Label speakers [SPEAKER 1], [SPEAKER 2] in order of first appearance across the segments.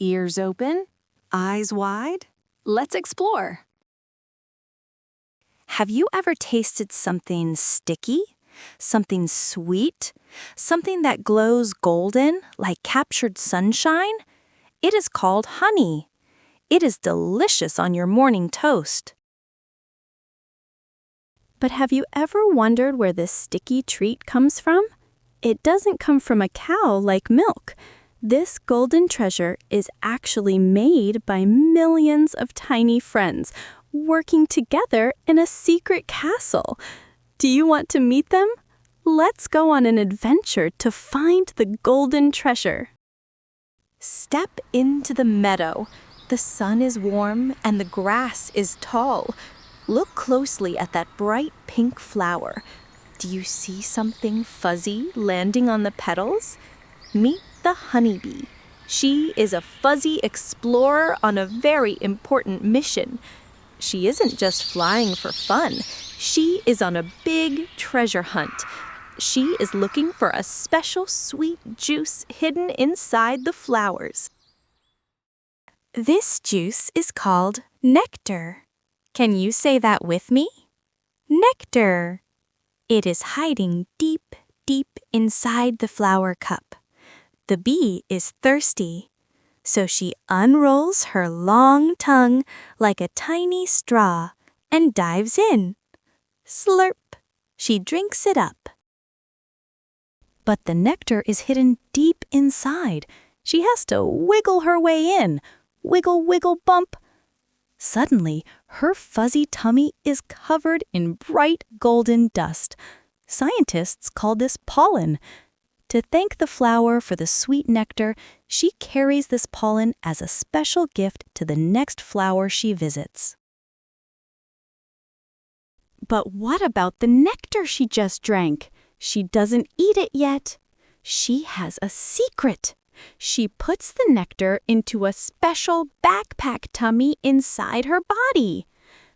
[SPEAKER 1] Ears open, eyes wide. Let's explore.
[SPEAKER 2] Have you ever tasted something sticky? Something sweet? Something that glows golden, like captured sunshine? It is called honey. It is delicious on your morning toast. But have you ever wondered where this sticky treat comes from? It doesn't come from a cow like milk. This golden treasure is actually made by millions of tiny friends working together in a secret castle. Do you want to meet them? Let's go on an adventure to find the golden treasure. Step into the meadow. The sun is warm and the grass is tall. Look closely at that bright pink flower. Do you see something fuzzy landing on the petals? Meet the honeybee. She is a fuzzy explorer on a very important mission. She isn't just flying for fun. She is on a big treasure hunt. She is looking for a special sweet juice hidden inside the flowers. This juice is called nectar. Can you say that with me? Nectar. It is hiding deep, deep inside the flower cup. The bee is thirsty, so she unrolls her long tongue like a tiny straw and dives in. Slurp! She drinks it up. But the nectar is hidden deep inside. She has to wiggle her way in. Wiggle, wiggle, bump. Suddenly, her fuzzy tummy is covered in bright golden dust. Scientists call this pollen. To thank the flower for the sweet nectar, she carries this pollen as a special gift to the next flower she visits. But what about the nectar she just drank? She doesn't eat it yet. She has a secret. She puts the nectar into a special backpack tummy inside her body.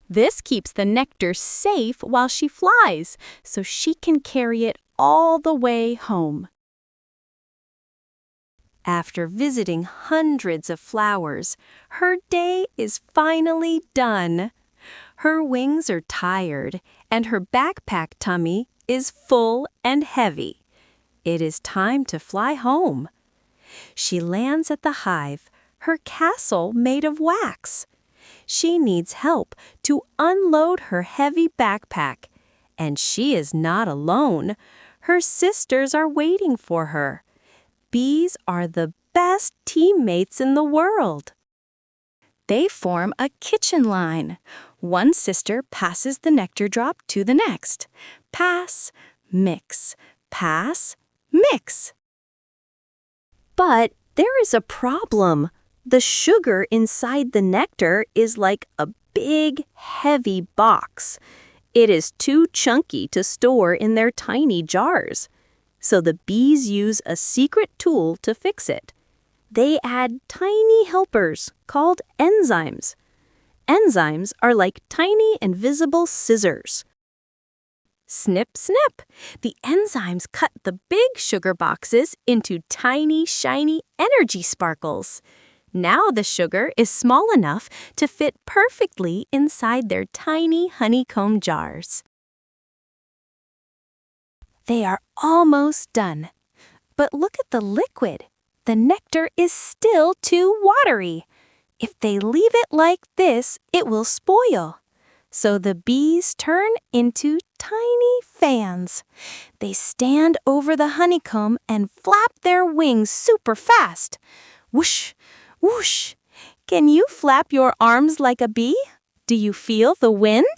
[SPEAKER 2] This keeps the nectar safe while she flies, so she can carry it all the way home. After visiting hundreds of flowers, her day is finally done. Her wings are tired, and her backpack tummy is full and heavy. It is time to fly home. She lands at the hive, her castle made of wax. She needs help to unload her heavy backpack, and she is not alone. Her sisters are waiting for her. Bees are the best teammates in the world. They form a kitchen line. One sister passes the nectar drop to the next. Pass, mix, pass, mix. But there is a problem. The sugar inside the nectar is like a big, heavy box. It is too chunky to store in their tiny jars. So the bees use a secret tool to fix it. They add tiny helpers called enzymes. Enzymes are like tiny invisible scissors. Snip, snip! The enzymes cut the big sugar boxes into tiny, shiny energy sparkles. Now the sugar is small enough to fit perfectly inside their tiny honeycomb jars. They are almost done. But look at the liquid. The nectar is still too watery. If they leave it like this, it will spoil. So the bees turn into tiny fans. They stand over the honeycomb and flap their wings super fast. Whoosh, whoosh. Can you flap your arms like a bee? Do you feel the wind?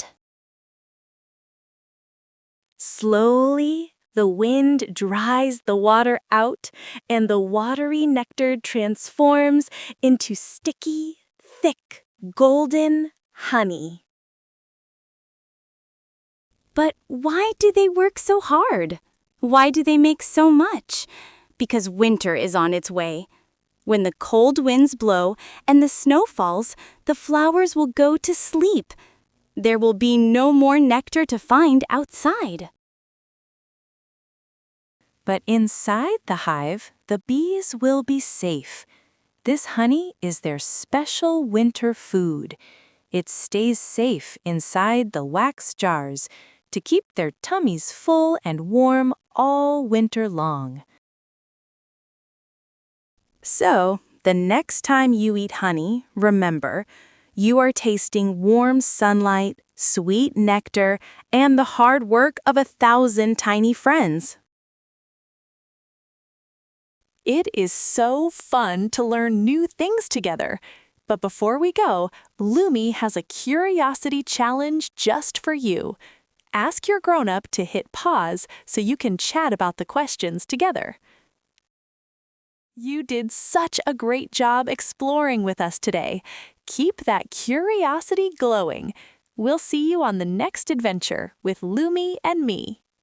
[SPEAKER 2] Slowly, the wind dries the water out, and the watery nectar transforms into sticky, thick, golden honey. But why do they work so hard? Why do they make so much? Because winter is on its way. When the cold winds blow and the snow falls, the flowers will go to sleep. There will be no more nectar to find outside. But inside the hive, the bees will be safe. This honey is their special winter food. It stays safe inside the wax jars to keep their tummies full and warm all winter long. So, the next time you eat honey, remember, you are tasting warm sunlight, sweet nectar, and the hard work of 1,000 tiny friends.
[SPEAKER 1] It is so fun to learn new things together. But before we go, Lumi has a curiosity challenge just for you. Ask your grown-up to hit pause so you can chat about the questions together. You did such a great job exploring with us today. Keep that curiosity glowing. We'll see you on the next adventure with Lumi and me.